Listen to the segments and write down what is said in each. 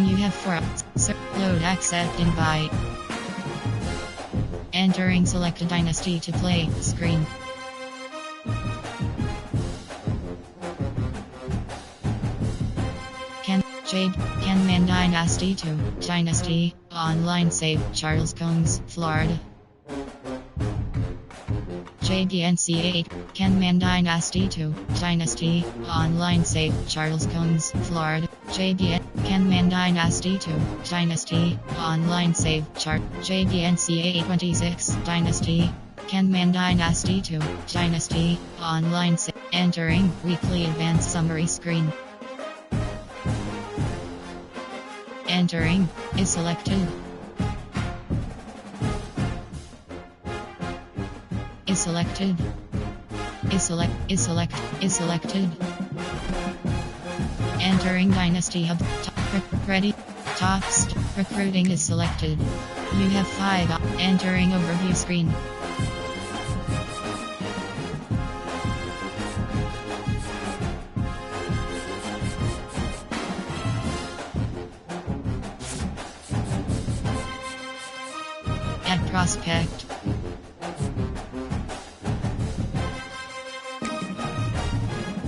You have 4 load accept invite. Entering select a dynasty to play screen. Ncaa Dynasty 2 Dynasty online save Charles Combs, Florida. Ncaa 8 Ncaa Dynasty 2 Dynasty online save Charles Combs, Florida. Ncaa Dynasty 2 Dynasty online save Ncaa 26 Dynasty Ncaa Dynasty 2 Dynasty online save. Entering weekly advanced summary screen. Entering is selected. Is selected. Is selected. Entering Dynasty Hub. Ready. Tops. Recruiting is selected. You have 5. Entering overview screen. Add prospect.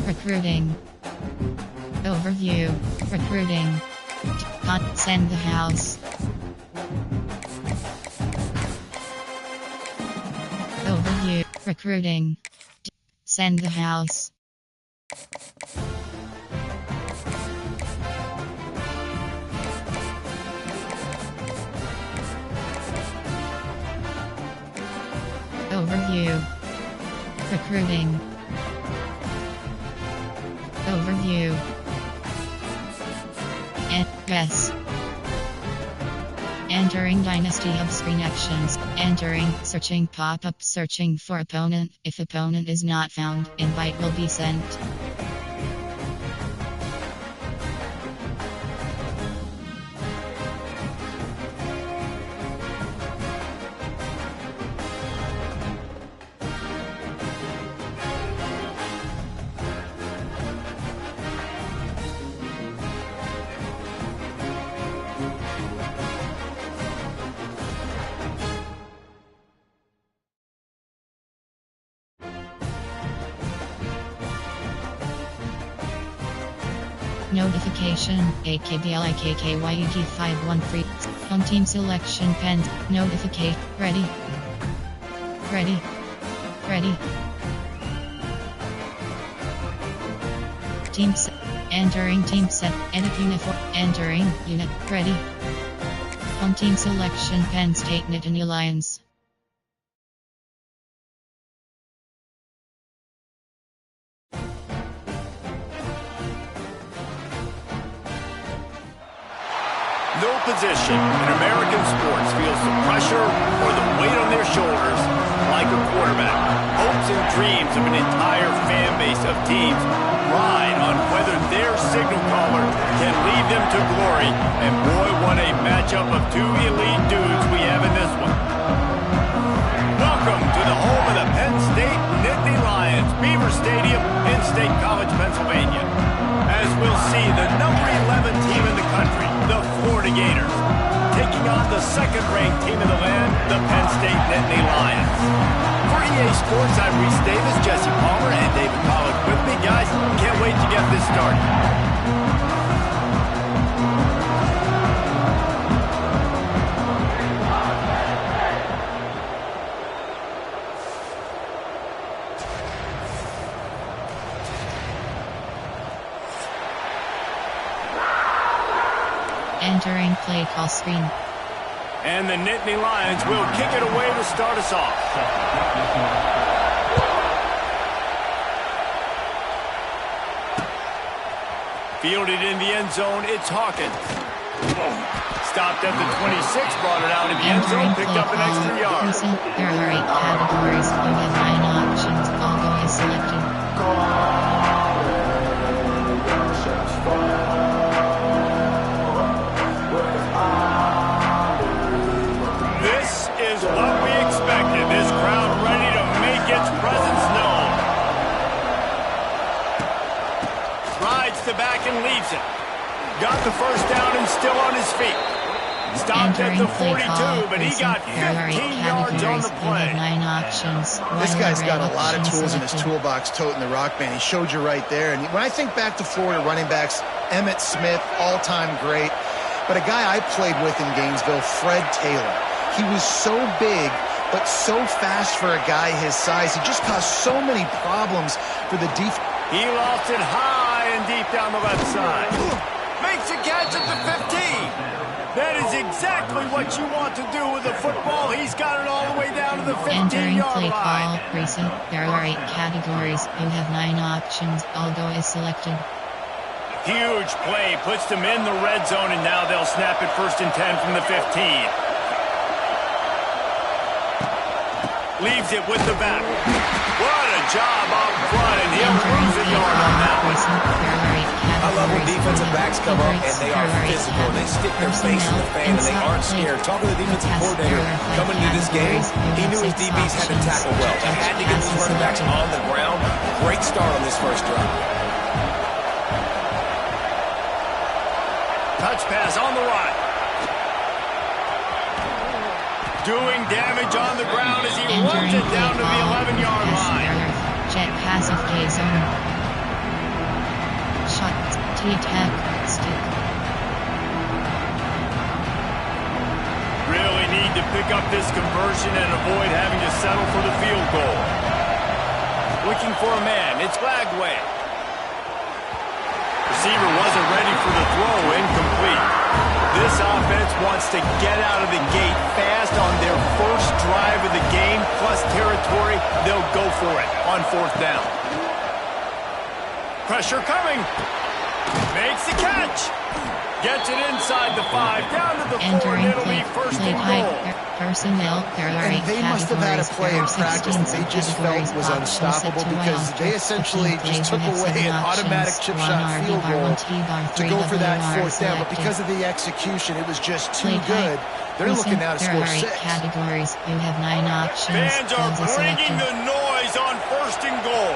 Recruiting. Overview. Recruiting. Send the house. Overview. Recruiting. Send the house. Overview. Recruiting. Overview. Yes. Entering Dynasty Hub screen actions. Entering, searching pop-up, searching for opponent. If opponent is not found, invite will be sent. Notification, AKBLIKKYEG513. Home team selection penned. Notificate. Ready. Ready. Ready. Team set. Entering team set. Edit uniform. Entering unit. Ready. Home team selection pen. State Nittany Lions. No position in American sports feels the pressure or the weight on their shoulders like a quarterback. Hopes and dreams of an entire fan base of teams ride on whether their signal caller can lead them to glory. And boy, what a matchup of 2 elite dudes we have in this one. Welcome to the home of the Penn State Nittany Lions, Beaver Stadium in State College, Pennsylvania. As we'll see, the number 11 team in the country, the Florida Gators, taking on the second-ranked team in the land, the Penn State Nittany Lions. For EA Sports, I'm Reese Davis, Jesse Palmer, and David Pollack with me. Guys, can't wait to get this started. Entering play call screen. And the Nittany Lions will kick it away to start us off. Fielded in the end zone, it's Hawkins. Stopped at the 26, brought it out in the end zone, picked up an extra yard. There are 8 categories. You have 9 options. All go is selected. This is what we expected. This crowd ready to make its presence known. Rides to back and leaves it. Got the first down and still on his feet. Stopped at the 42, but he got 15 yards on the play. 9 options. This guy's got a lot of tools in his toolbox, toting the rock band. He showed you right there. And when I think back to Florida running backs, Emmitt Smith, all-time great. But a guy I played with in Gainesville, Fred Taylor. He was so big, but so fast for a guy his size. He just caused so many problems for the defense. He lost it high and deep down the left side. Makes a catch at the 15. That is exactly what you want to do with a football. He's got it all the way down to the 15-yard line. There are 8 categories. You have 9 options. All go is selected. Huge play. Puts them in the red zone, and now they'll snap it 1st and 10 from the 15. Leaves it with the back. What a job up front, and he'll lose a yard on that one. I love when defensive backs come up and they are physical. They stick their face in the fan and they aren't scared. Talking to the defensive coordinator coming into this game, he knew his DBs had to tackle well. He had to get these running backs on the ground. Great start on this first drive. Touch pass on the right. Doing damage on the ground as he runs it down to the 11-yard line. Jet pass of K-zone. Shot, T-tech, stick. Really need to pick up this conversion and avoid having to settle for the field goal. Looking for a man. It's Lagway. Receiver wasn't ready for the throw. Incomplete. This offense wants to get out of the gate fast on their first drive of the game, plus territory. They'll go for it on 4th down. Pressure coming. Makes the catch. Gets it inside the 5, down to the 4, and it'll be 1st and goal. Personnel, there are 8 And they must have had a play in practice that they just felt was unstoppable because they essentially just took away an automatic chip shot field goal to go for that 4th down. But because of the execution, it was just too good. They're looking now to score 6. Categories. You have 9 options. Fans are bringing the noise on 1st and goal.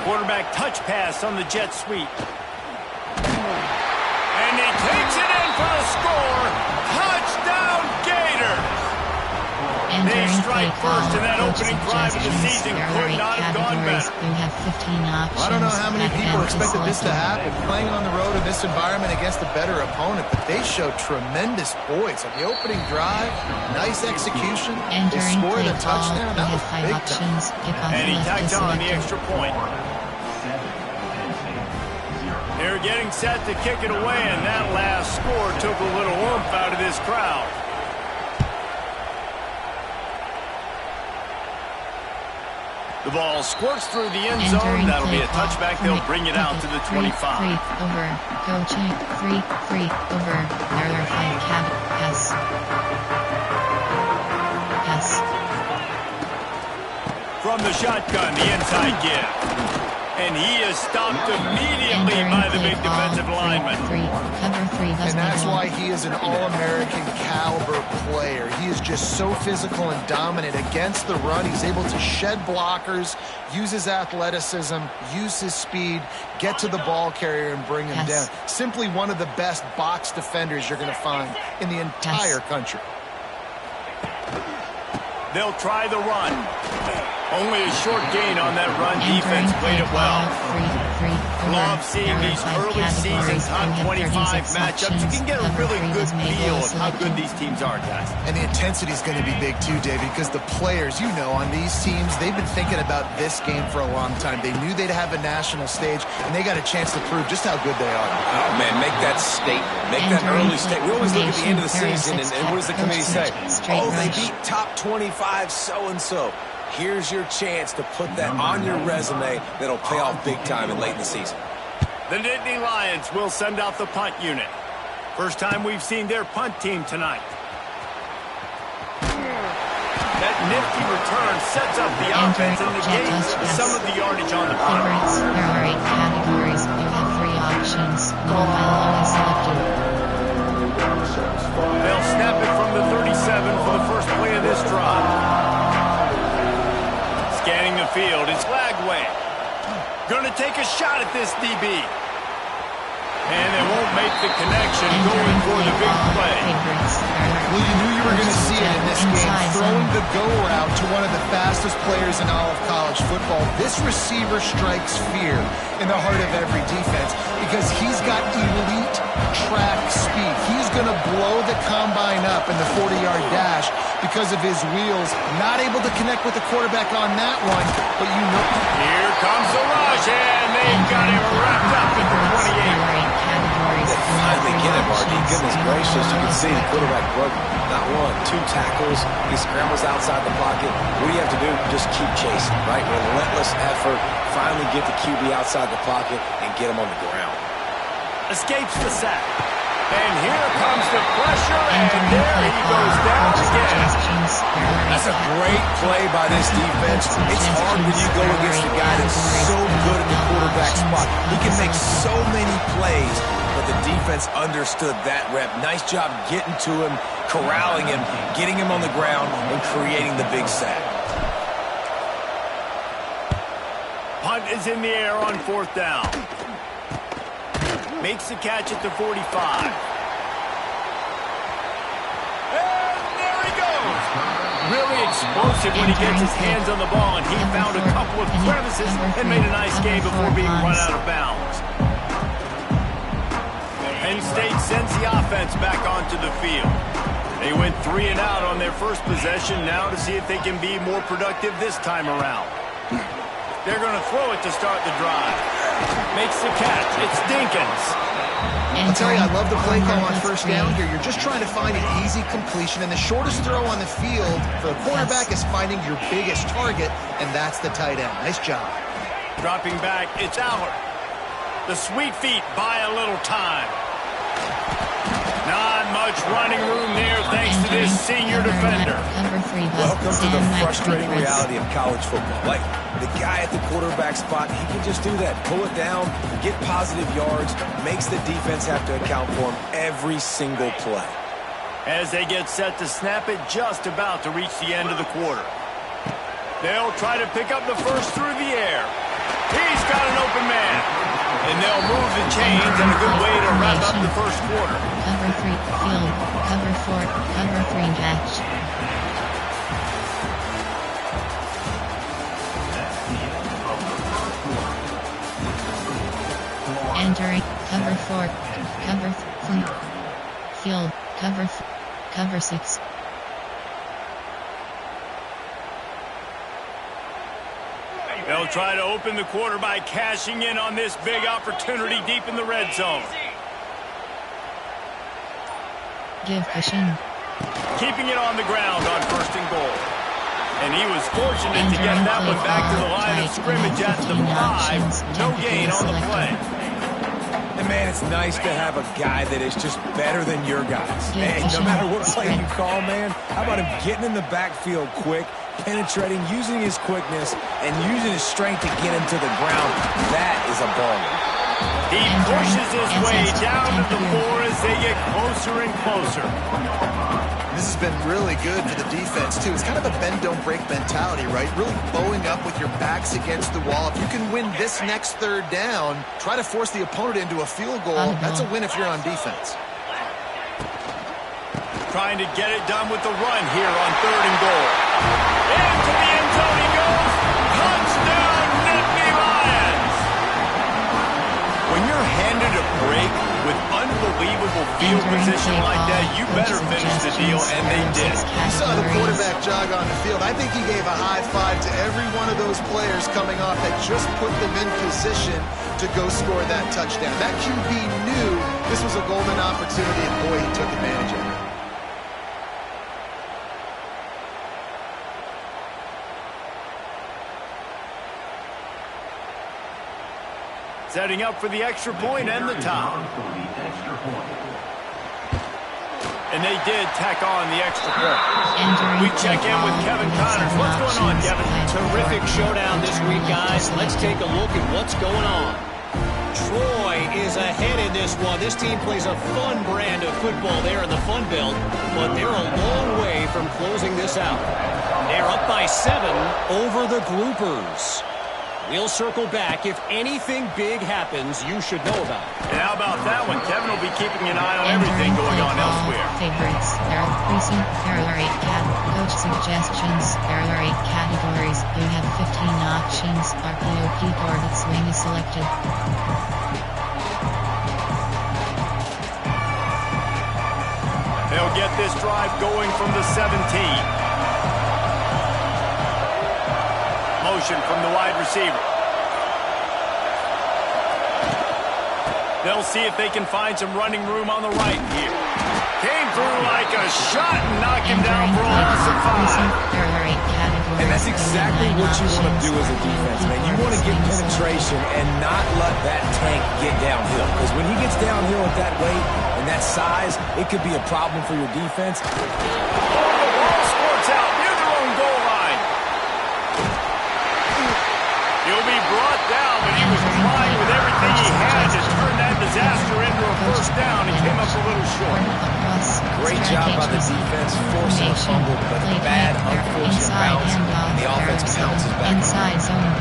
Quarterback touch pass on the jet sweep. And he takes it in for the score. Touchdown, Gator. They strike first, and that opening drive of the season could not have gone better. You have 15 options. I don't know how many people expected this to happen, playing on the road in this environment against a better opponent, but they showed tremendous poise on the opening drive. Nice execution. They scored a touchdown. That was big time. And he tacked on the extra point. They're getting set to kick it away, and that last score took a little oomph out of this crowd. The ball squirts through the end zone. That'll be a touchback. They'll bring it out to the 25. Over. Go check. 3. Over. There are 5 pass. Pass. From the shotgun, the inside give. And he is stopped immediately by the big defensive lineman. Cover 3. And that's why he is an all-American caliber player. He is just so physical and dominant against the run. He's able to shed blockers, use his athleticism, use his speed, get to the ball carrier and bring him down. Simply one of the best box defenders you're going to find in the entire country. They'll try the run. Only a short gain on that run. Defense played it well. love seeing these early season top 25 matchups. You can get a really good feel of how good these teams are, guys. And the intensity is going to be big too, David, because the players, you know, on these teams, they've been thinking about this game for a long time. They knew they'd have a national stage, and they got a chance to prove just how good they are. Oh, man, make that statement. Make that early statement. We always look at the end of the season, and what does the committee say? Oh, they beat top 25 so-and-so. Here's your chance to put that on your resume that'll pay off big time and late in the season. The Nittany Lions will send out the punt unit. First time we've seen their punt team tonight. That nifty return sets up the offense and negates some of the yardage on the punt. There are 8 categories. You have 3 options. All below is selected. They'll snap it from the 37 for the first play of this drive. Scanning the field, it's Lagway. Gonna take a shot at this DB. And they won't make the connection going for the big play. Well, you knew you were going to see it in this game. Throwing the go route to one of the fastest players in all of college football. This receiver strikes fear in the heart of every defense because he's got elite track speed. He's going to blow the combine up in the 40-yard dash because of his wheels. Not able to connect with the quarterback on that one, but you know. Here comes the rush, and they've got him wrapped up at the 28. They finally get him, RD. Goodness gracious, you can see the quarterback broke not 1, 2 tackles. He scrambles outside the pocket. What do you have to do? Just keep chasing, right? Relentless effort. Finally get the QB outside the pocket and get him on the ground. Escapes the sack. And here comes the pressure, and there he goes down again. That's a great play by this defense. It's hard when you go against a guy that's so good at the quarterback spot. He can make so many plays, but the defense understood that rep. Nice job getting to him, corralling him, getting him on the ground, and creating the big sack. Punt is in the air on 4th down. Makes the catch at the 45. And there he goes. Really explosive when he gets his hands on the ball, and he found a couple of crevices and made a nice game before being run out of bounds. Penn State sends the offense back onto the field. They went 3 and out on their first possession, now to see if they can be more productive this time around. They're going to throw it to start the drive. Makes the catch. It's Dinkins. I'll tell you, I love the play call on 1st down here. You're just trying to find an easy completion, and the shortest throw on the field for the quarterback is finding your biggest target, and that's the tight end. Nice job. Dropping back, it's Allard. The sweet feet buy a little time. Not much running room there thanks to this senior defender. Welcome to the frustrating reality of college football. Like, the guy at the quarterback spot, he can just do that. Pull it down, get positive yards, makes the defense have to account for him every single play. As they get set to snap it, just about to reach the end of the quarter. They'll try to pick up the first through the air. He's got an open man. And they'll move the chains in a good way to wrap up the first quarter. Cover 3 field. Cover 4. Cover 3 catch. Entering. Cover 4. Cover 3. Field. Cover 6. They'll try to open the quarter by cashing in on this big opportunity deep in the red zone. Give cushion. Keeping it on the ground on 1st and goal. And he was fortunate to get that one back to the line of scrimmage at the 5. No gain on the play. And, man, it's nice to have a guy that is just better than your guys. And no matter what play you call, man, how about him getting in the backfield quick, penetrating, using his quickness, and using his strength to get him to the ground. That is a baller. He pushes his way down to the floor as they get closer and closer. This has been really good for the defense, too. It's kind of a bend-don't-break mentality, right? Really bowing up with your backs against the wall. If you can win this next 3rd down, try to force the opponent into a field goal. That's a win if you're on defense. Trying to get it done with the run here on 3rd and goal. Into the end zone he goes. Touchdown, Nittany Lions! break with unbelievable field position like that, you better finish the deal, and they did. You saw the quarterback jog on the field. I think he gave a high five to every one of those players coming off that just put them in position to go score that touchdown. That QB knew this was a golden opportunity, and boy, he took advantage of it. Setting up for the extra point and the tie. And they did tack on the extra point. We check in with Kevin Connors. What's going on, Kevin? Terrific showdown this week, guys. Let's take a look at what's going on. Troy is ahead in this one. This team plays a fun brand of football there in the Fun Belt, but they're a long way from closing this out. They're up by 7 over the Groupers. We'll circle back. If anything big happens, you should know about it. And how about that one? Kevin will be keeping an eye on everything going on elsewhere. Favorites. There are 8 coach suggestions. There are 8 categories. You have 15 options. RPOP board swing is selected. They'll get this drive going from the 17. Motion from the wide receiver. They'll see if they can find some running room on the right here. Came through like a shot and knocked him down for a loss of 5. And that's exactly what you want to do as a defense, man. You want to get penetration and not let that tank get downhill. Because when he gets downhill at that weight and that size, it could be a problem for your defense. Oh, the ball squirts out near their own goal line. He'll be brought down, but he was trying with everything he had to turn that disaster into a first down. He came up a little short. Great job by the defense, forcing a fumble, but a bad, unfortunate bounce, and the offense bounces back. Inside zone.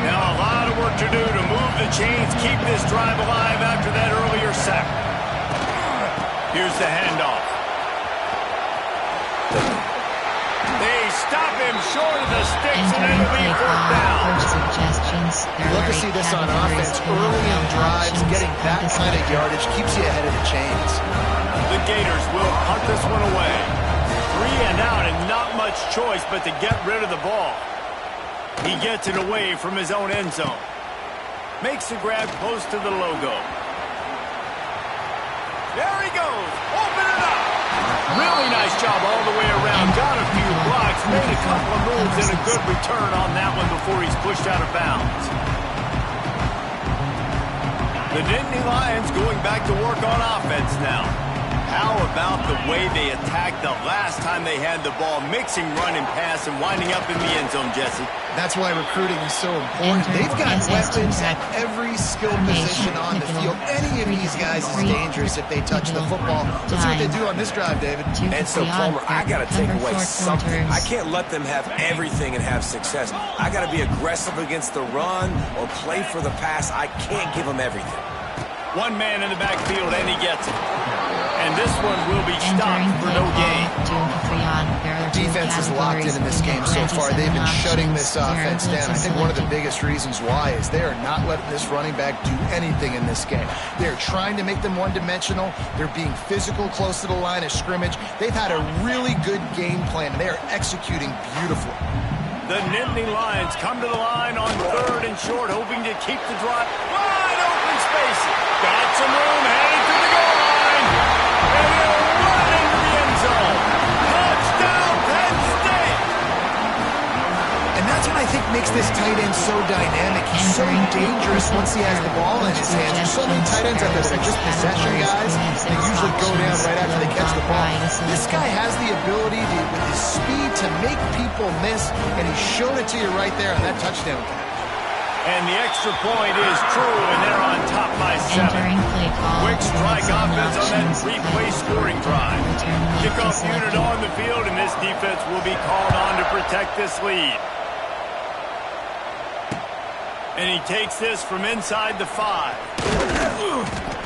Now a lot of work to do to move the chains, keep this drive alive after that earlier sack. Here's the handoff. They stop him short of the sticks, and it'll be fourth down. Love to see this on offense early in drives. Getting that kind of yardage keeps you ahead of the chains. The Gators will punt this one away. 3 and out, and not much choice but to get rid of the ball. He gets it away from his own end zone. Makes the grab close to the logo. There he goes. Open it up. Really nice job all the way around. Got a few blocks, made a couple of moves, and a good return on that one before he's pushed out of bounds. The Nittany Lions going back to work on offense now. How about the way they attacked the last time they had the ball, mixing run and pass and winding up in the end zone, Jesse? That's why recruiting is so important. They've got weapons at every skill position on the field. Any of these guys is dangerous if they touch the football. Let's see what they do on this drive, David. And so, Palmer, I got to take away something. I can't let them have everything and have success. I got to be aggressive against the run or play for the pass. I can't give them everything. One man in the backfield, and he gets it. And this one will be stopped for no gain. Defense is locked in this game so far. They've been shutting this offense down. I think one of the biggest reasons why is they are not letting this running back do anything in this game. They're trying to make them one-dimensional. They're being physical close to the line of scrimmage. They've had a really good game plan, and they are executing beautifully. The Nittany Lions come to the line on 3rd and short, hoping to keep the drive wide open space. Got some room, headed to the goal line. And he'll run into the end zone. Touchdown, Penn State! And that's what I think makes this tight end so dynamic. He's so dangerous once he has the ball in his hands. There's so many tight ends out there that are just possession guys. They usually go down right after they catch the ball. This guy has the ability to, with his speed, to make people miss, and he showed it to you right there on that touchdown catch. And the extra point is true, and they're on top by 7. Quick strike offense on that 3-play scoring drive. Kickoff unit on the field, and this defense will be called on to protect this lead. And he takes this from inside the 5.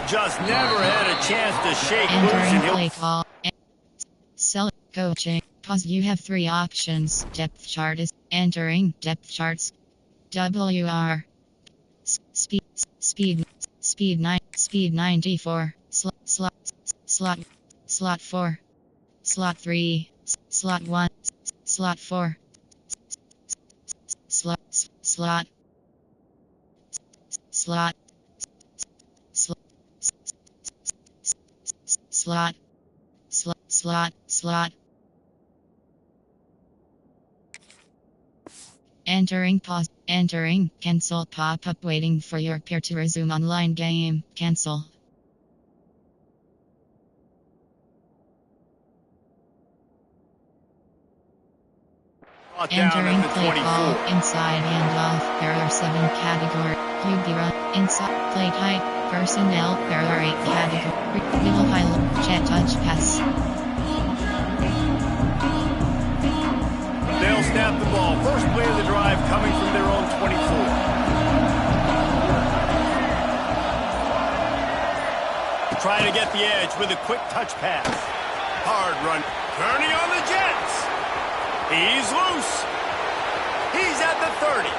Just never had a chance to shake loose, and he'll... Sell coaching. Pause. You have 3 options. Depth chart is entering depth charts. WR. Speed. Speed 94. Slot 4. Slot 3. Slot 1. Slot 4. Slot. Slot. Slot. Slot. Slot. Entering pause. Entering. Cancel pop-up waiting for your peer to resume online game. Cancel. Entering play call inside handoff error 7 category Ubira inside play type personnel error 8 category middle high jet touch pass. They'll snap the ball. First play of the drive coming from their own 24. Trying to get the edge with a quick touch pass. Hard run. Kearney on the Jets. He's loose. He's at the 30.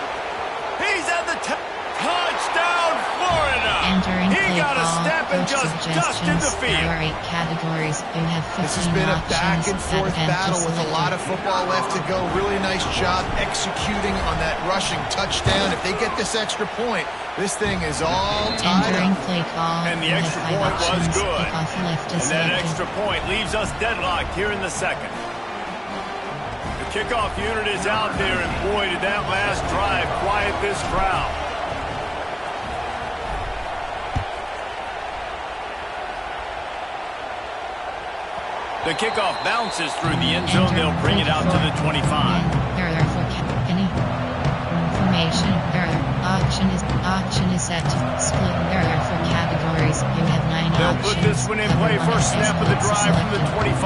He's at the 10. Touchdown, Florida. Entering he got a step and just dusted the field. There are 8 categories. You have 15 This has been a back and forth battle with a lot of football left to go. Really nice job executing on that rushing touchdown. If they get this extra point, this thing is all tied Entering up. play call. And the extra point was good. And that extra point leaves us deadlocked here in the second. The kickoff unit is out there, and boy, did that last drive quiet this crowd. The kickoff bounces through the end zone. They'll bring it out to the 25. Error for any information. Error option is set to split error for categories. You have 9 They'll options. put this one in play. First snap of the drive from the 25.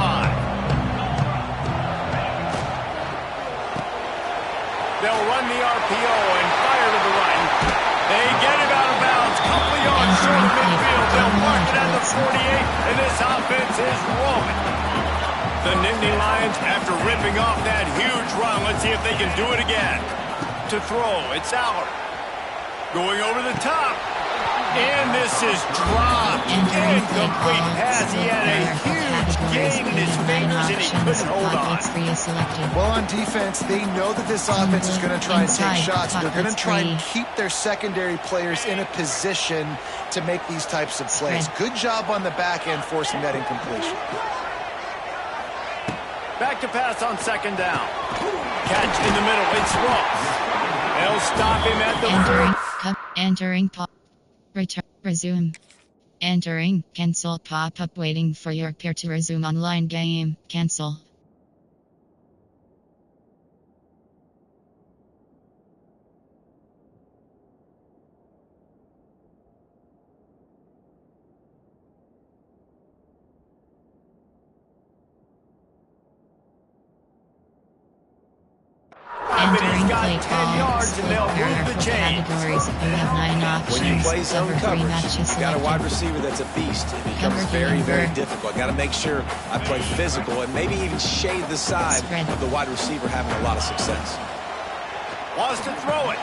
They'll run the RPO and fire to the right. They get it out of bounds. Couple yards short of midfield. They'll mark it at the 48, and this offense is rolling. The Nittany Lions, after ripping off that huge run, let's see if they can do it again. To throw, it's Aller. Going over the top. And this is dropped. Incomplete pass. He had a huge gain in his fingers, and he couldn't hold on. Well, on defense, they know that this offense is going to try and take shots. They're going to try and keep their secondary players in a position to make these types of plays. Good job on the back end forcing that incompletion. Back to pass on second down. Catch in the middle. It's Ross. They'll stop him at the Entering pop. Resume. Entering. Cancel pop-up waiting for your peer to resume online game. Cancel. Entering play call. Error for categories. You have 9 options. When you play zone Cover 3 coverage, matches you got a wide selected. receiver that's a beast. It becomes Cover very, very number. difficult. Got to make sure I play physical and maybe even shade the side Spread. of the wide receiver having a lot of success. Wants to throw it.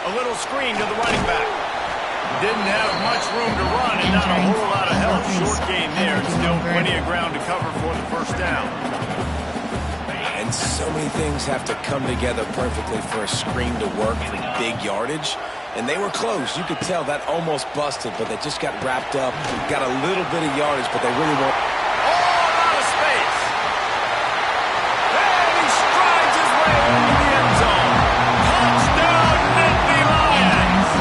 A little screen to the running back. Didn't have much room to run and not a whole lot of help. Short game there. Still plenty of ground to cover for the first down. And so many things have to come together perfectly for a screen to work for big yardage. And they were close. You could tell that almost busted, but they just got wrapped up. Got a little bit of yardage, but they really won't. All out of space. And he strides his way into the end zone. Touchdown, Nittany Lions.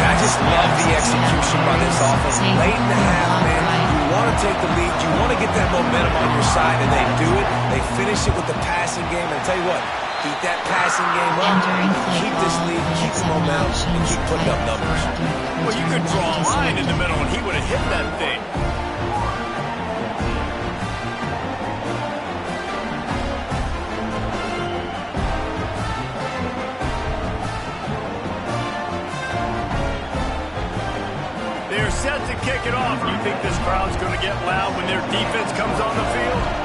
And I just love the execution by this offense. Late in the half, man, you want to take the lead. You want to get that momentum on your side, and they do it. They finish it with the passing game. And I tell you what, keep that passing game up, keep this lead, keep the momentum, and keep putting up numbers. Well, you could draw a line in the middle, and he would have hit that thing. They're set to kick it off. You think this crowd's going to get loud when their defense comes on the field?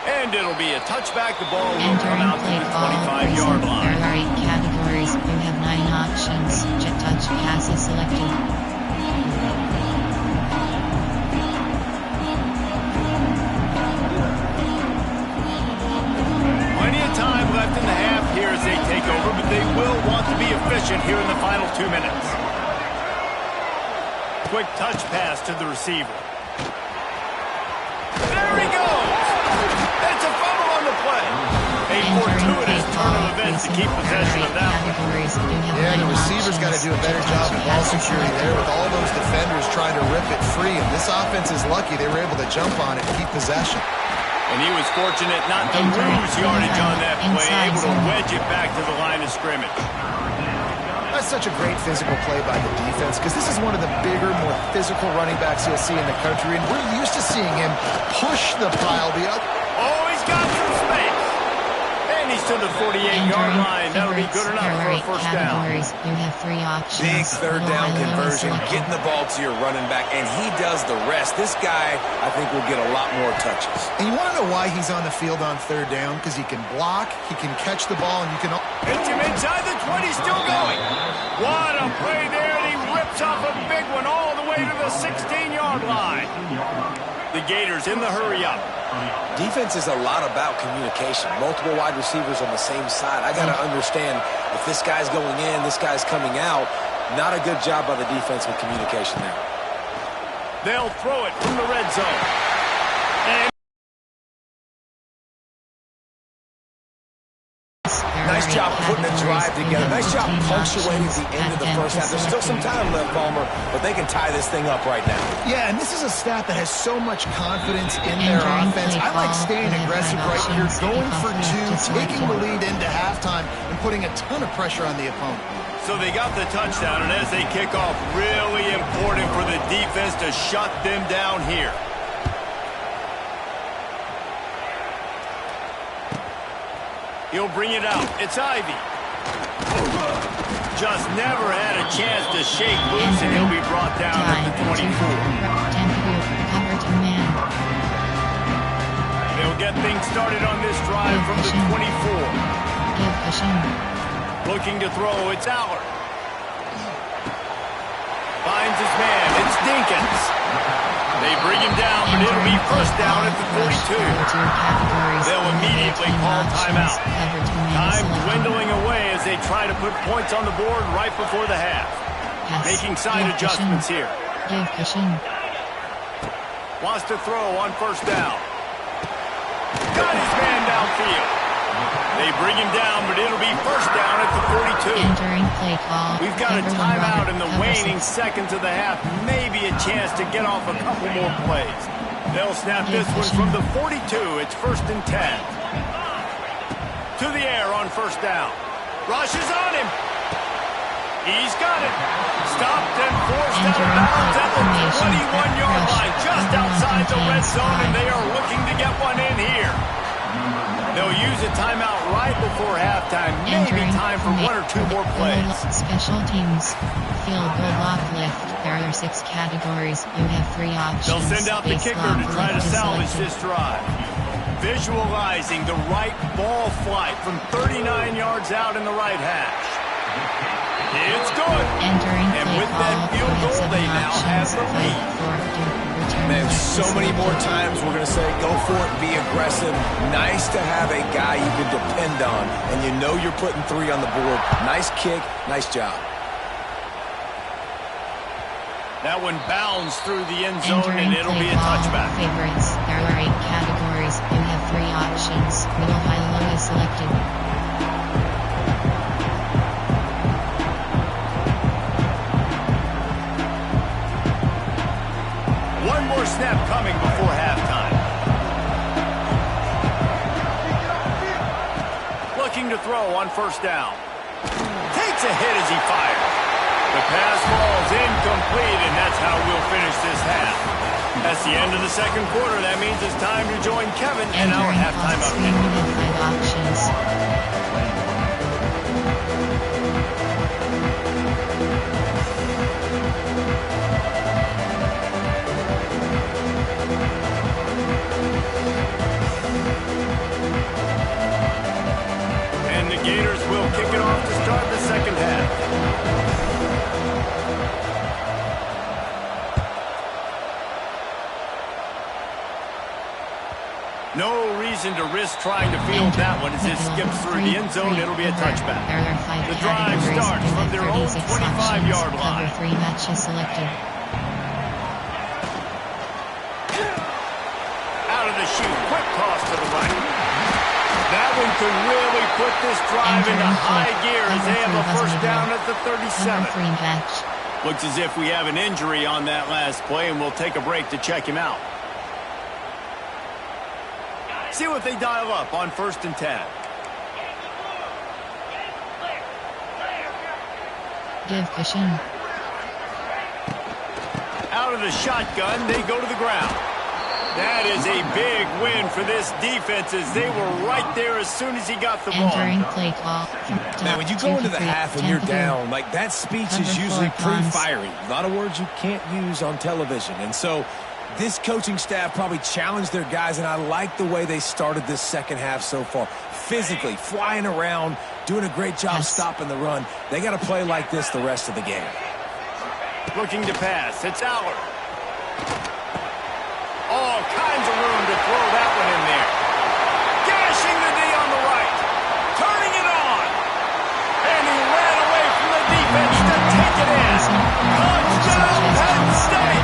And it'll be a touchback. The ball will come Entering out to play the call. 25-yard line. There are 8 categories. You have 9 options. Jet touch pass is selected. Plenty of time left in the half here as they take over, but they will want to be efficient here in the final 2 minutes. Quick touch pass to the receiver. There he goes! It's a fumble on the play. A fortuitous turn of events to keep possession of that one. Yeah, the receiver's got to do a better job of ball security there with all those defenders trying to rip it free. And this offense is lucky they were able to jump on it and keep possession. And he was fortunate not to lose yardage on that play, able to wedge it back to the line of scrimmage. That's such a great physical play by the defense because this is one of the bigger, more physical running backs you'll see in the country, and we're used to seeing him push the pile the other. Oh, he's got some space. And he's to the 48-yard line. That'll be good enough for a first down. You have 3 options. Big third down conversion, getting the ball to your running back, and he does the rest. This guy, I think, will get a lot more touches. And you want to know why he's on the field on third down? Because he can block, he can catch the ball, and you can... Hits him inside the 20, still going. What a play there, and he rips off a big one all the way to the 16-yard line. The Gators in the hurry-up. Defense is a lot about communication. Multiple wide receivers on the same side. I got to understand if this guy's going in, this guy's coming out. Not a good job by the defense with communication there. They'll throw it from the red zone. And nice job putting a drive together. Nice job punctuating the end of the first half. There's still some time left, Palmer, but they can tie this thing up right now. Yeah, and this is a staff that has so much confidence in their offense. I like staying aggressive right here, going for 2, taking the lead into halftime, and putting a ton of pressure on the opponent. so they got the touchdown, and as they kick off, really important for the defense to shut them down here. He'll bring it out. It's Ivy. Just never had a chance to shake loose, and he'll be brought down at the 24. They'll get things started on this drive from the 24. Looking to throw. It's Allard. Finds his man. It's Dinkins. They bring him down, but it'll be first down at the 42. They'll immediately call timeout. Time dwindling away as they try to put points on the board right before the half. Making side adjustments here. Wants to throw on first down. Got his man downfield. They bring him down, but it'll be first down at the 42. Entering play call. We've got a timeout in the waning seconds of the half. Maybe a chance to get off a couple more plays. They'll snap this one from the 42. It's first and 10. To the air on first down. Rush is on him. He's got it. Stopped and forced out of bounds at the 21-yard line, just outside the red zone, and they are looking to get one in here. They'll use a timeout right before halftime. Maybe time for one or two more plays. Special teams. Field goal block lift. There are 6 categories. You have 3 options. They'll send out the kicker to try to salvage this drive. Visualizing the right ball flight from 39 yards out in the right hash. It's good. And with that field goal, they now have the lead. Man, so many more times we're going to say, go for it, be aggressive. Nice to have a guy you can depend on, and you know you're putting 3 on the board. Nice kick, nice job. That one bounds through the end zone, and it'll be a touchback. Favorites. There are 8 categories. You have 3 options. Middle, high, low is selected. One more snap coming before halftime. Looking to throw on first down. Takes a hit as he fires. The pass falls incomplete, and that's how we'll finish this half. That's the end of the second quarter. That means it's time to join Kevin and our halftime update. No reason to risk trying to field that one as it skips through the end zone. It'll be a touchback. The drive starts from their own 25-yard line. 3 matches selected. Out of the chute, quick toss to the right. That one could really put this drive into high gear as they have a first down at the 37. Looks as if we have an injury on that last play, and we'll take a break to check him out. See what they dial up on 1st and 10. Give cushion. Out of the shotgun, they go to the ground. That is a big win for this defense as they were right there as soon as he got the ball. Entering play call. Now, when you go into the half and you're down, like that speech is usually pretty fiery. A lot of words you can't use on television. And so this coaching staff probably challenged their guys, and I like the way they started this second half so far. Physically, flying around, doing a great job stopping the run. They got to play like this the rest of the game. Looking to pass. It's Allard. All kinds of room to throw that one in there. Gashing the D on the right. Turning it on. And he ran away from the defense to take it in. Touchdown, Penn State.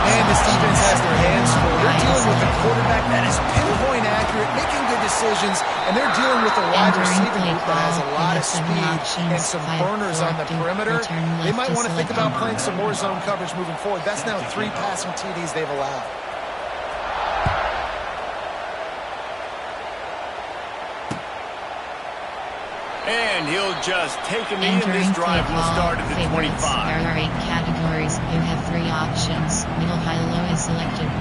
And this defense has their hands full. They're dealing with a quarterback that is pinpoint accurate, making good decisions, and they're dealing with a wide receiver group that has a lot of speed and some burners on the perimeter. They might want to think about playing some more zone coverage moving forward. That's now 3 passing TDs they've allowed. And he'll just take a knee, and this drive will start at the 25. There are 8 categories. You have 3 options. Middle, high, low is selected.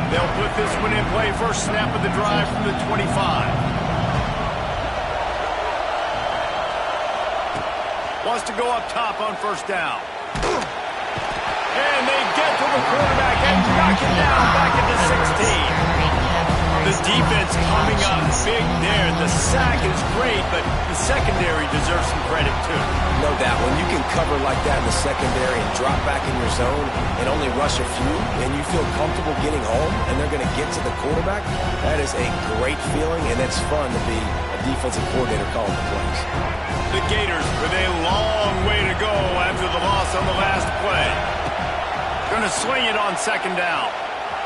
They'll put this one in play. First snap of the drive from the 25. Wants to go up top on first down. And they get to the quarterback and knock it down back at the 16. The defense coming up big there. The sack is great, but the secondary deserves some credit too. No doubt. When you can cover like that in the secondary and drop back in your zone and only rush a few, and you feel comfortable getting home and they're going to get to the quarterback, that is a great feeling, and it's fun to be a defensive coordinator calling the plays. The Gators with a long way to go after the loss on the last play. Going to swing it on second down.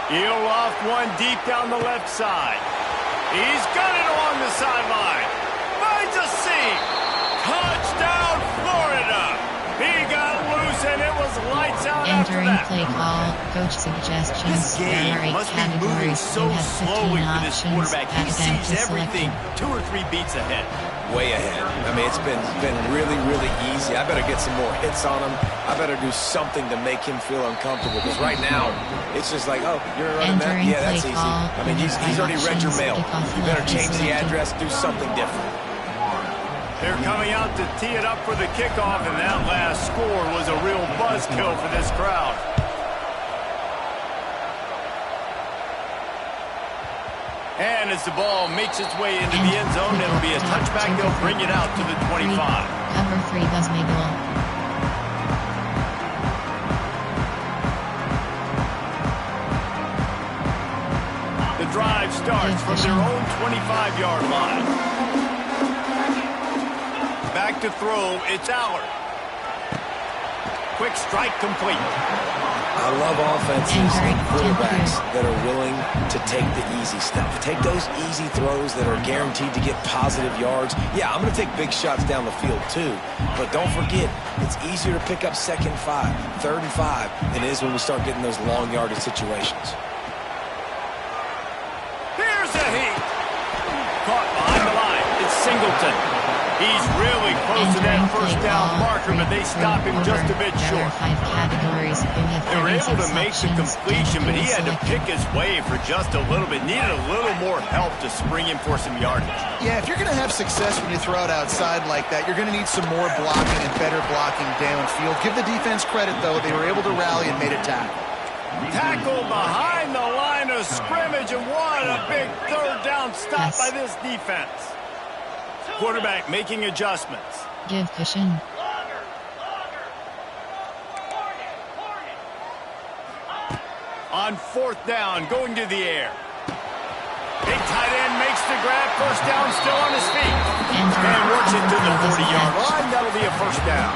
He'll off one deep down the left side. He's got it along the sideline. Finds a seam. Touchdown, Florida. He got loose, and it was lights out after Entering that. play call. Coach suggestions. This game There are 8 must be moving categories. so You have 15 slowly for this options. quarterback. He Academic sees is everything selected. 2 or 3 beats ahead. Way ahead. I mean, it's been really, really easy. I better get some more hits on him. I better do something to make him feel uncomfortable, because right now it's just like, oh, you're running that? Entering Yeah, that's play easy. call. I mean, he's already read your mail. You better change the address, do something different. They're coming out to tee it up for the kickoff, and that last score was a real buzzkill for this crowd. And as the ball makes its way into the end zone, it'll be a touchback. They'll bring it out to the 25. Cover 3 does make goal. The drive starts from their own 25-yard line. Back to throw, it's Allard. Quick strike complete. I love offenses and quarterbacks that are willing to take the easy stuff. Take those easy throws that are guaranteed to get positive yards. Yeah, I'm going to take big shots down the field too, but don't forget, it's easier to pick up 2nd and 5, 3rd and 5 than it is when we start getting those long yardage situations. Here's a heat. Caught behind the line. It's Singleton. He's really close to that first down marker, but they stop him just a bit short. They were able to make the completion, but he had to pick his way for just a little bit. Needed a little more help to spring him for some yardage. Yeah, if you're going to have success when you throw it outside like that, you're going to need some more blocking and better blocking downfield. Give the defense credit, though. They were able to rally and made a tackle. Tackle behind the line of scrimmage, and what a big 3rd down stop by this defense. Quarterback making adjustments. Give cushion. On 4th down, going to the air. Big tight end makes the grab. First down, still on his feet. And works it to the 40-yard line. That'll be a first down.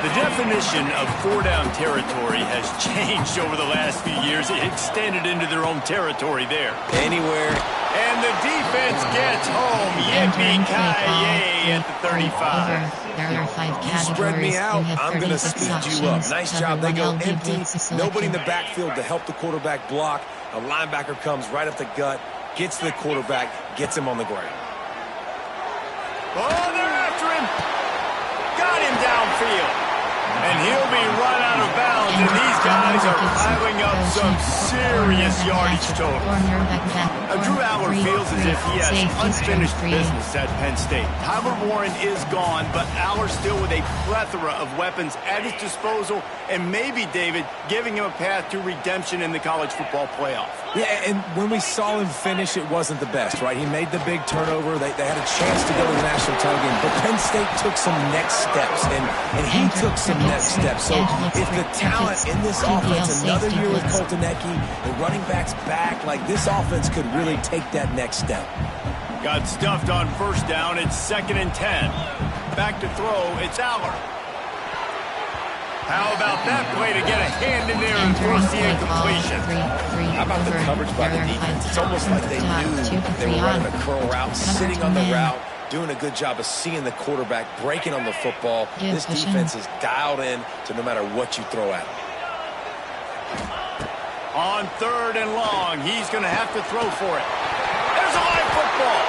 The definition of 4-down territory has changed over the last few years. It extended into their own territory there. Anywhere. And the defense gets home. Yippee-ki-yay at the 35. There are 5 categories. You spread me out, I'm going to 36 speed you up. Nice job. They go empty. Nobody in the back. backfield to help the quarterback block. A linebacker comes right up the gut, gets to the quarterback, gets him on the ground. Oh, they're after him. Got him downfield. And he'll be run out of bounds, and these guys are piling up some serious yardage total. Drew Aller feels as if he has unfinished business at Penn State. Tyler Warren is gone, but Aller's still with a plethora of weapons at his disposal, and maybe, David, giving him a path to redemption in the college football playoff. Yeah, and when we saw him finish, it wasn't the best, right? He made the big turnover. They had a chance to go to the national title game, but Penn State took some next steps, and he took some next steps. So if the talent in this offense, another year with Coltonecki, the running backs back, like this offense could really take that next step. Got stuffed on 1st down. It's 2nd and 10. Back to throw. It's Aller. How about that play to get a hand in there and force the incompletion? How about the coverage by the defense? It's almost like they knew they were running a curl route, sitting on the route, doing a good job of seeing the quarterback, breaking on the football. This defense is dialed in to no matter what you throw at them. On 3rd and long, he's going to have to throw for it. There's a live football.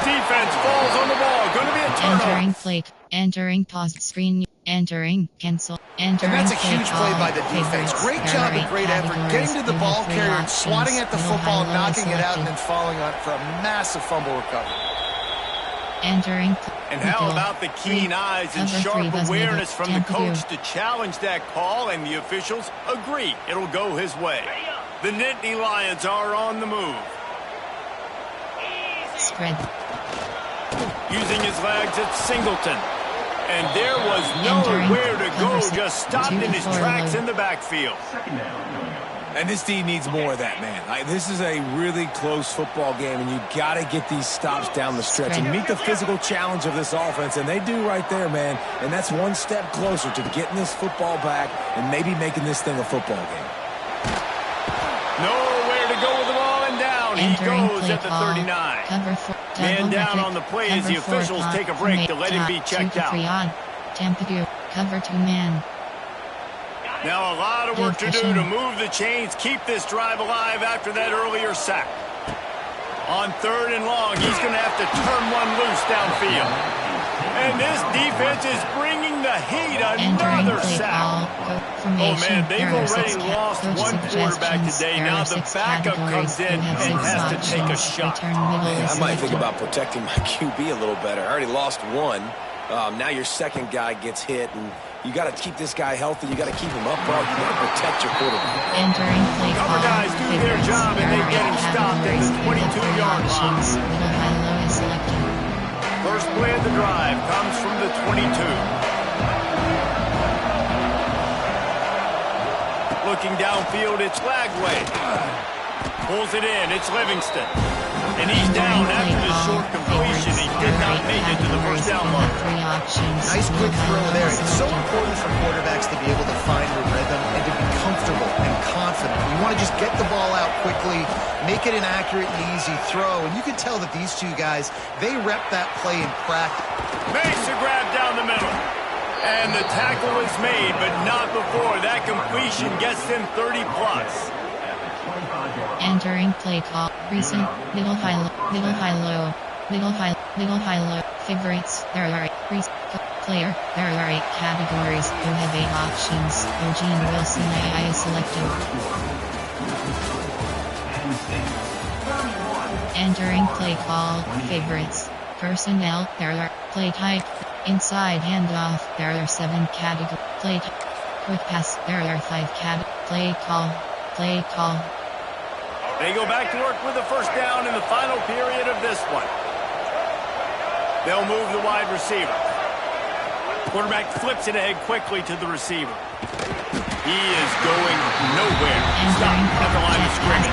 Defense falls on the ball. Going to be a turnover. Entering flake. Entering paused screen. Entering cancel. Entering. And that's a huge play by the defense. Great job and great effort. Getting to the ball carrier and swatting at the football, knocking it out, and then following on for a massive fumble recovery. Entering. And how about the keen eyes and sharp awareness from the coach to challenge that call, and the officials agree it'll go his way. The Nittany Lions are on the move. Spread. Using his legs, it's Singleton. And there was nowhere to go, just stopped in his tracks in the backfield. And this D needs more of that, man. This is a really close football game, and you got to get these stops down the stretch and meet the physical challenge of this offense, and they do right there, man. And that's one step closer to getting this football back and maybe making this thing a football game. Nowhere to go with the ball, and down he goes at the 39. Man down on the play as the officials take a break to let him be checked out. Cover 2 man. Now a lot of work to do to move the chains, keep this drive alive after that earlier sack. On 3rd and long, he's going to have to turn one loose downfield. And this defense is bringing the heat. Another sack. Oh, man, they've already lost one quarterback today. Now the backup comes in and has to take a shot. I might think about protecting my QB a little better. I already lost one. Now your second guy gets hit, and you got to keep this guy healthy. You got to keep him upright. You got to protect your quarterback. Cover guys do their job, and they get him stopped at the 22-yard line. First play of the drive comes from the 22. Looking downfield, it's Lagway. Pulls it in, it's Livingston. And he's down after the short completion. He did not make it to the first down mark. Nice quick throw there. It's so important for quarterbacks to be able to find a rhythm and to be comfortable and confident. You want to just get the ball out quickly, make it an accurate and easy throw. And you can tell that these two guys, they rep that play in practice. Makes a grab down the middle. And the tackle is made, but not before. That completion gets them 30-plus. Entering play call. Recent. Middle high low. Middle high low. Middle high. Middle high low. Favorites. There are 8. Player. There are 8 categories. You have 8 options. Eugene Wilson AI selected. Entering play call. Favorites. Personnel. There are play type. Inside handoff. There are 7 categories. Play type. Quick pass. There are 5 play call. Play call. They go back to work with the first down in the final period of this one. They'll move the wide receiver. Quarterback flips it ahead quickly to the receiver. He is going nowhere. Stop at the line of scrimmage.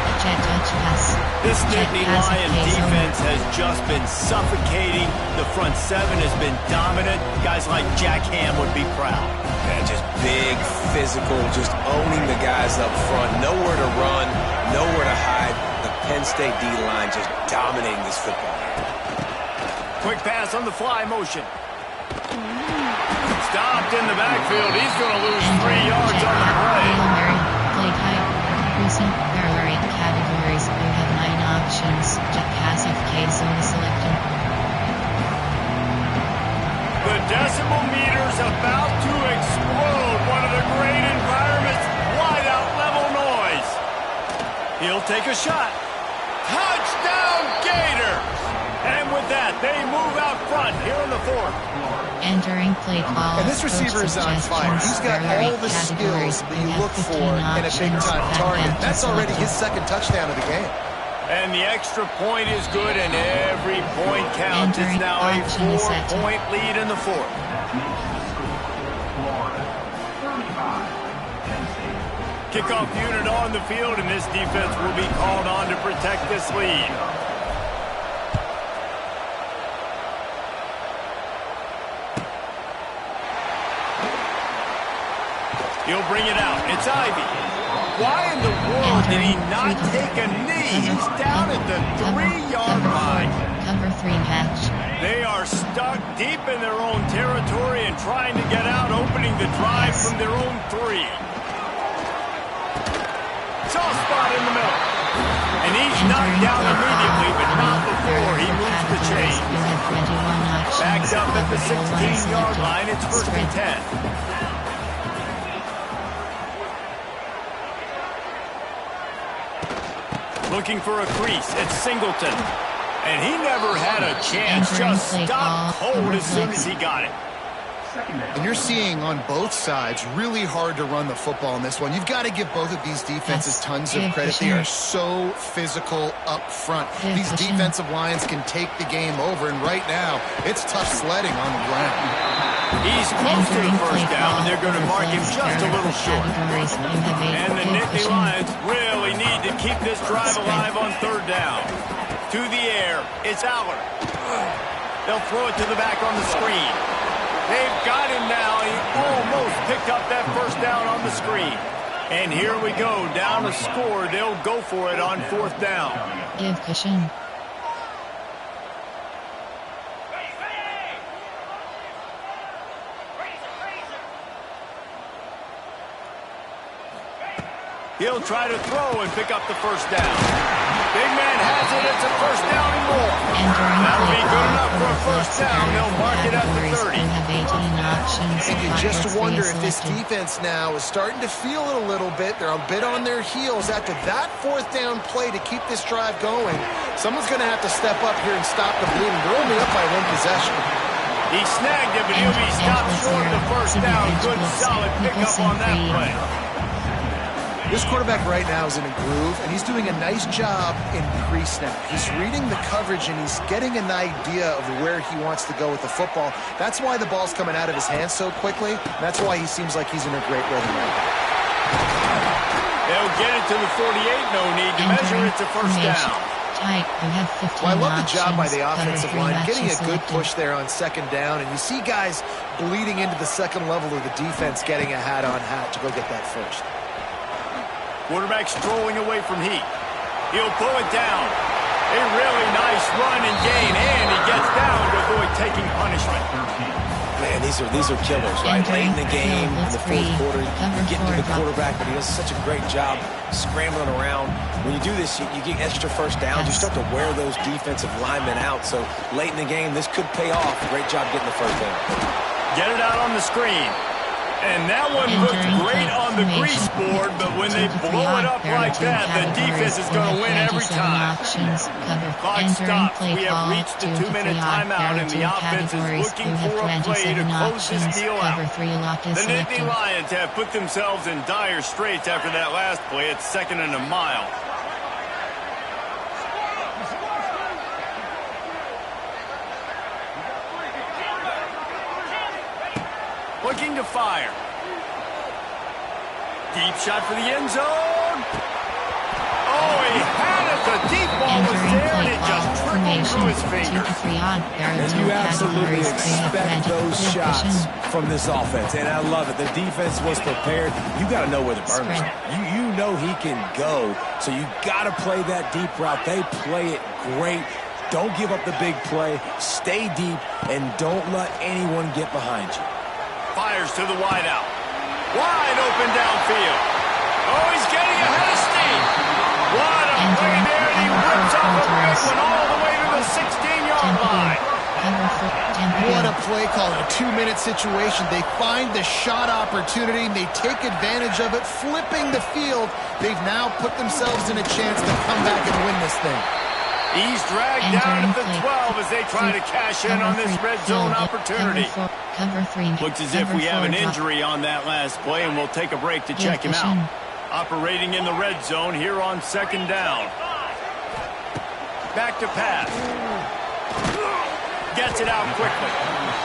This Nittany Lion defense has just been suffocating. The front seven has been dominant. Guys like Jack Ham would be proud. Yeah, just big, physical, just owning the guys up front. Nowhere to run, nowhere to hide. The Penn State D-line just dominating this football. Quick pass on the fly motion. Stopped in the backfield. He's going to lose 3 yards on the play. Play type. Recent Ferrari categories. You have 9 options. Jet passive case selected. The decimal meter's about to explode. One of the great environments. Wide out level noise. He'll take a shot. Touchdown Gators! And with that, they move out front here in the fourth. Entering play call. And this receiver is on fire. He's got all the skills that you look for in a big-time target. That's already his second touchdown of the game. And the extra point is good, and every point counts. It's now a 4-point lead in the fourth. Kickoff unit on the field, and this defense will be called on to protect this lead. He'll bring it out. It's Ivy. Why in the world did he not take a knee? He's down at the 3-yard line. Cover 3 match. They are stuck deep in their own territory and trying to get out, opening the drive from their own 3. Soft spot in the middle. And he's knocked down immediately, but not before he moves the chain. Backed up at the 16-yard line. It's 1st and 10. Looking for a crease. It's Singleton. And he never had a chance. Just stopped cold as soon as he got it. And you're seeing on both sides really hard to run the football in this one. You've got to give both of these defenses tons of credit. They are so physical up front. These defensive lines can take the game over. And right now, it's tough sledding on the ground. He's close to the first down, and they're going to mark him just a little short. And the Nittany Lions really need to keep this drive alive on 3rd down. To the air, it's Aller. They'll throw it to the back on the screen. They've got him now. He almost picked up that first down on the screen. And here we go, down a score. They'll go for it on 4th down. Give cushion. He'll try to throw and pick up the first down. Big man has it. It's a first down and more. That'll be good enough for a first down. They'll mark it at the 30. And you just wonder if this defense now is starting to feel it a little bit. They're a bit on their heels after that 4th down play to keep this drive going. Someone's going to have to step up here and stop the bleeding. They're only up by 1 possession. He snagged it, but he'll be stopped short of the first down. Good, solid pickup on that play. This quarterback right now is in a groove, and he's doing a nice job in pre-snap. He's reading the coverage, and he's getting an idea of where he wants to go with the football. That's why the ball's coming out of his hands so quickly. That's why he seems like he's in a great rhythm right now. They'll get it to the 48. No need to measure. It's a first down. Well, I love the job by the offensive line, getting a good push there on 2nd down, and you see guys bleeding into the second level of the defense getting a hat-on-hat to go get that first. Quarterback strolling away from heat. He'll pull it down. A really nice run and gain, and he gets down to avoid taking punishment. Man, these are killers, right? Late in the game, in the 4th quarter, you get to the quarterback, but he does such a great job scrambling around. When you do this, you get extra first downs. You start to wear those defensive linemen out. So late in the game, this could pay off. Great job getting the first down. Get it out on the screen. And that one looked great on the grease board, but when they blow it up like that, the defense is going to win every time. Clock stops. We have reached the 2-minute timeout, and the offense is looking for a play to close this deal out. The Nittany Lions have put themselves in dire straits after that last play. It's 2nd and a mile. Looking to fire. Deep shot for the end zone. Oh, he had it. The deep ball was there, and it just trickled through his fingers. And you absolutely expect those shots from this offense, and I love it. The defense was prepared. You got to know where the burners are. You know he can go, so you got to play that deep route. They play it great. Don't give up the big play. Stay deep, and don't let anyone get behind you. Fires to the wideout. Wide open downfield. Oh, he's getting ahead of steam. What a play there. He rips off a big one all the way to the 16-yard line. What a play call in a 2-minute situation. They find the shot opportunity. They take advantage of it, flipping the field. They've now put themselves in a chance to come back and win this thing. He's dragged down at the 12 as they try to cash in on this red zone opportunity. Looks as if we have an injury on that last play, and we'll take a break to check him out. Operating in the red zone here on second down. Back to pass. Gets it out quickly.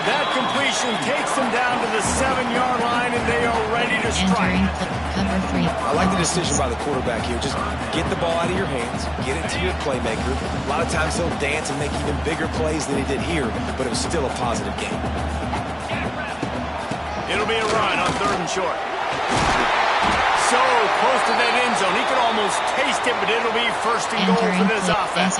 That completion takes them down to the 7-yard line, and they are ready to strike. I like the decision by the quarterback here. Just get the ball out of your hands, get it to your playmaker. A lot of times he'll dance and make even bigger plays than he did here, but it was still a positive game. It'll be a run on 3rd and short. So close to that end zone. He could almost taste it, but it'll be 1st and goal for this offense.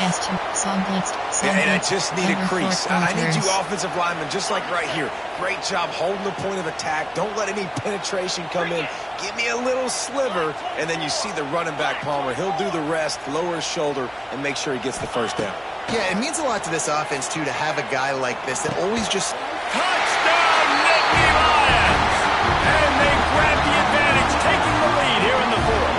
And I just need a crease. I need you offensive linemen, just like right here. Great job holding the point of attack. Don't let any penetration come in. Give me a little sliver, and then you see the running back, Palmer. He'll do the rest, lower his shoulder, and make sure he gets the first down. Yeah, it means a lot to this offense, too, to have a guy like this that always just... Touchdown, Nittany Lions! And they grab the advantage, taking the lead here in the 4th.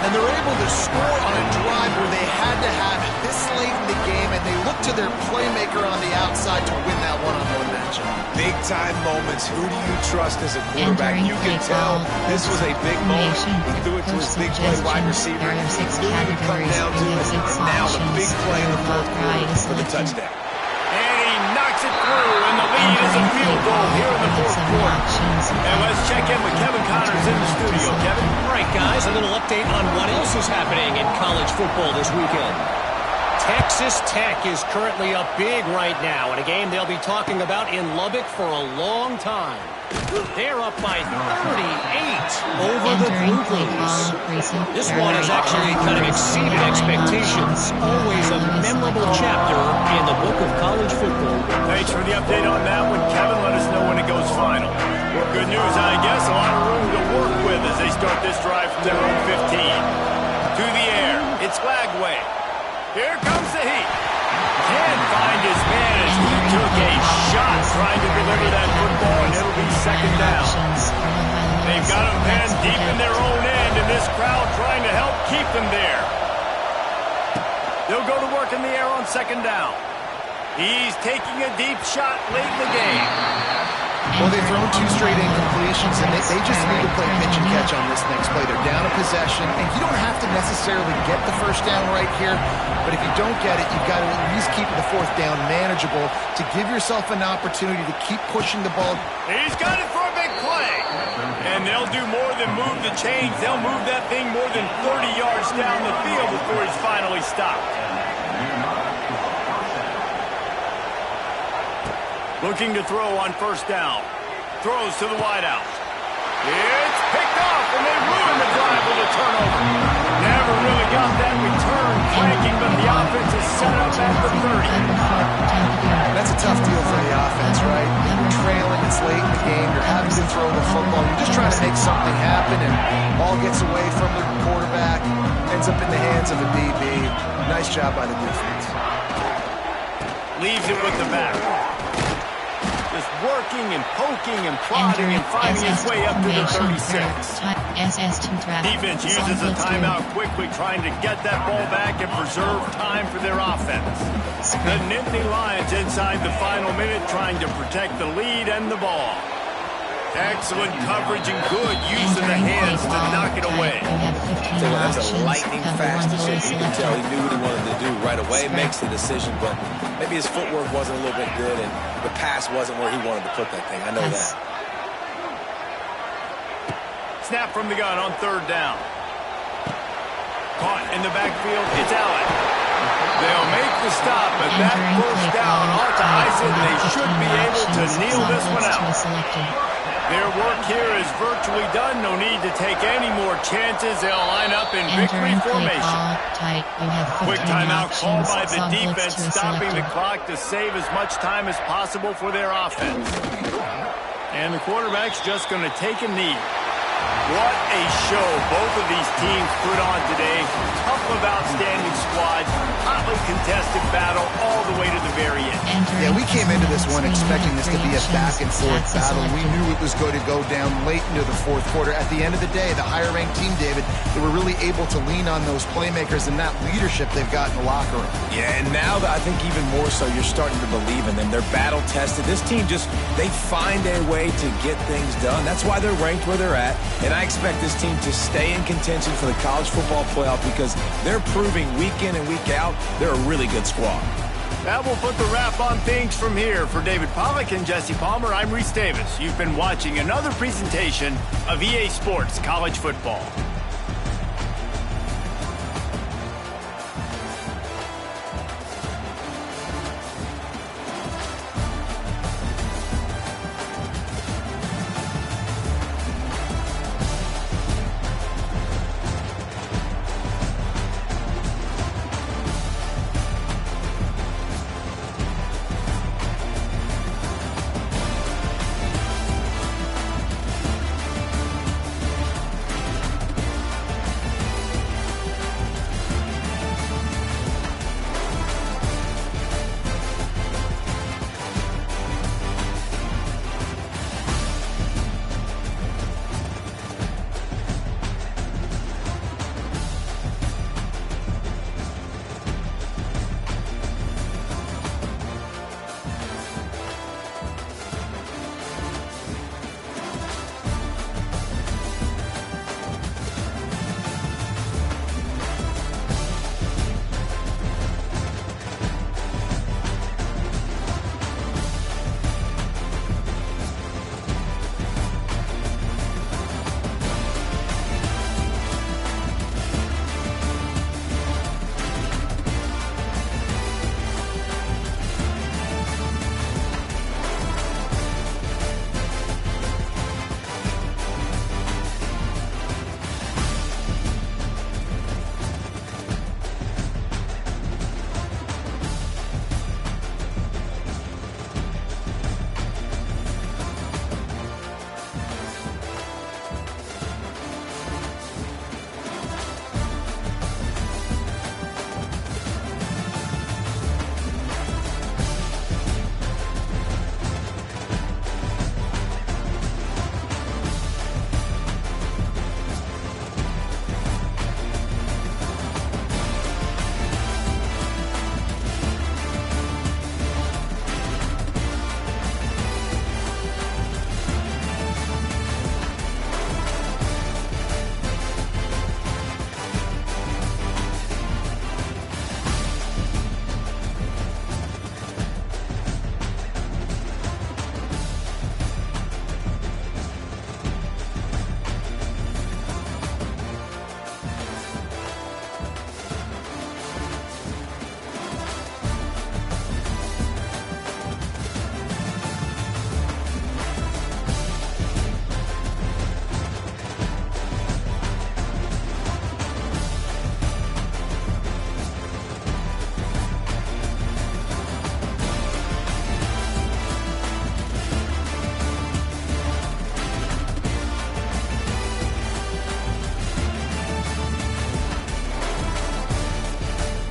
And they're able to score on a drive where they had to have it this late in the game, and they look to their playmaker on the outside to win that one-on-one matchup. Big-time moments. Who do you trust as a quarterback? You can tell this was a big moment. He threw it to his big play wide receiver. He knew he would come down to it, and now the big play in the 4th quarter for the touchdown. And he knocks it through, and the lead is a field goal here in the 4th quarter. And let's check in with Kevin Connors in the studio. Kevin? All right, guys, a little update on what else is happening in college football this weekend. Texas Tech is currently up big right now in a game they'll be talking about in Lubbock for a long time. They're up by 38 over the Blue Bulls. This one has actually kind of exceeded expectations. Always a memorable chapter in the book of college football. Thanks for the update on that one, Kevin. Let us know when it goes final. Good news, I guess. A lot of room to work with as they start this drive from their own 15. To the air. It's Lagway. Here comes the heat. Can't find his man as he took a shot trying to deliver that football, and it'll be 2nd down. They've got him pinned deep in their own end, and this crowd trying to help keep them there. They'll go to work in the air on 2nd down. He's taking a deep shot late in the game. Well, they've thrown 2 straight incompletions, and they just need to play pitch and catch on this next play. They're down a possession, and you don't have to necessarily get the 1st down right here, but if you don't get it, you've got to at least keep the 4th down manageable to give yourself an opportunity to keep pushing the ball. He's got it for a big play. And they'll do more than move the chains. They'll move that thing more than 30 yards down the field before he's finally stopped. Looking to throw on 1st down. Throws to the wideout. It's picked off, and they ruin the drive with a turnover. Never really got that return flanking, but the offense is set up at the 30. That's a tough deal for the offense, right? You're trailing, it's late in the game, you're having to throw the football. You're just trying to make something happen, and ball gets away from the quarterback, ends up in the hands of a DB. Nice job by the defense. Leaves it with the back. Just working and poking and prodding and finding his way up to the 36. Defense uses a timeout quickly, trying to get that ball back and preserve time for their offense. The Nittany Lions inside the final minute, trying to protect the lead and the ball. Excellent coverage and good use of the hands to knock it away. So that's a lightning fast decision. You can tell he knew what he wanted to do right away. Makes the decision, but maybe his footwork wasn't a little bit good, and the pass wasn't where he wanted to put that thing. I know that. snap from the gun on third down. Caught in the backfield. It's Allen. They'll make the stop, but that first down ought to ice it. They should be able to kneel this one out. Their work here is virtually done. No need to take any more chances. They'll line up in victory formation. Quick timeout called by the defense, stopping the clock to save as much time as possible for their offense. And the quarterback's just going to take a knee. What a show both of these teams put on today. Tough of outstanding squads. Hotly contested battle all the way to the very end. Yeah, we came into this one expecting this to be a back-and-forth battle. We knew it was going to go down late into the fourth quarter. At the end of the day, the higher-ranked team, David, they were really able to lean on those playmakers and that leadership they've got in the locker room. Yeah, and now I think even more so, you're starting to believe in them. They're battle-tested. This team they find a way to get things done. That's why they're ranked where they're at. And I expect this team to stay in contention for the college football playoff because they're proving week in and week out they're a really good squad. That will put the wrap on things from here. For David Pollack and Jesse Palmer, I'm Reese Davis. You've been watching another presentation of EA Sports College Football.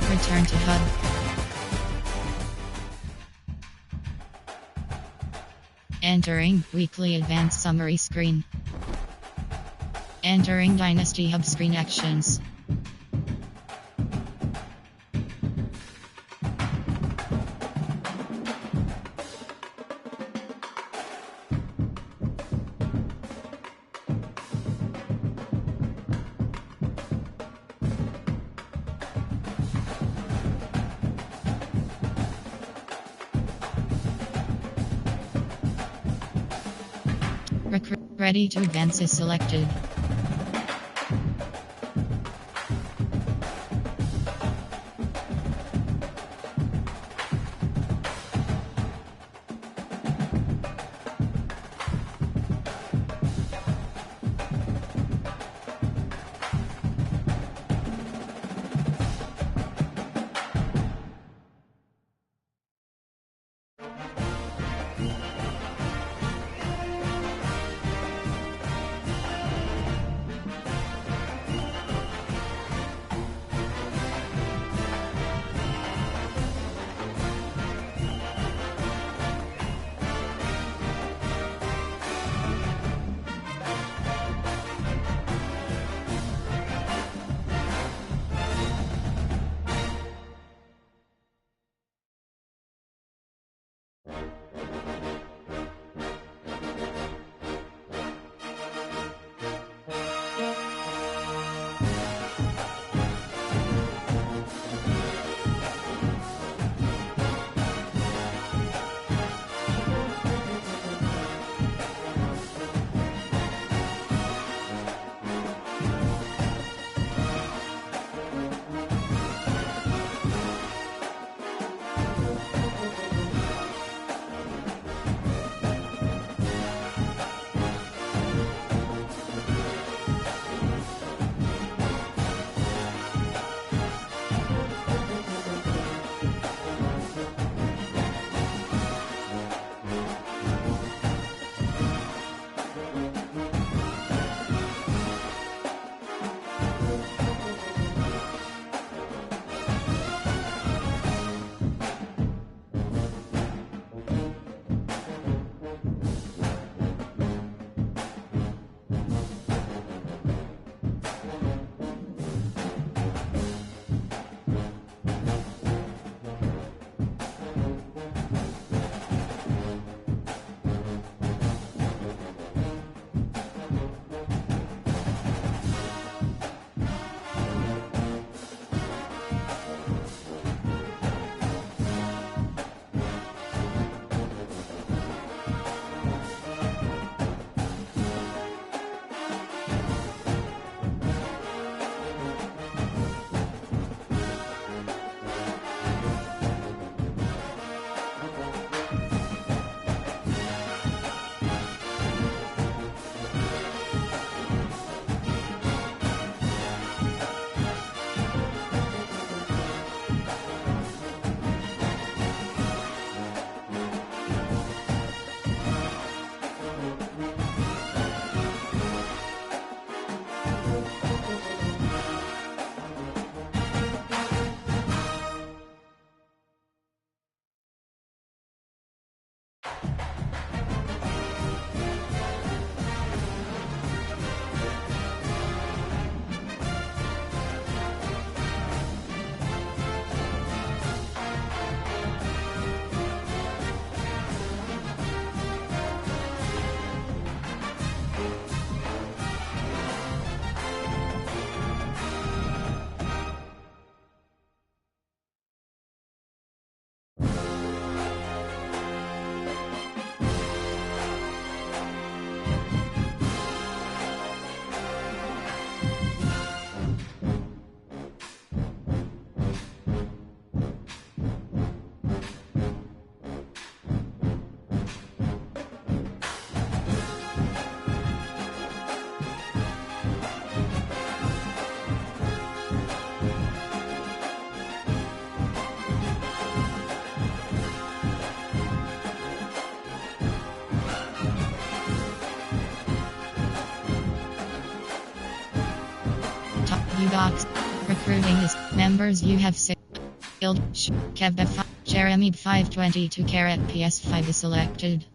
Return to HUD. Entering Weekly Advanced Summary screen. Entering Dynasty Hub screen actions. Ready to advance is selected. U-Box. Recruiting is members you have skilled. Jeremy 522 PS5 is selected.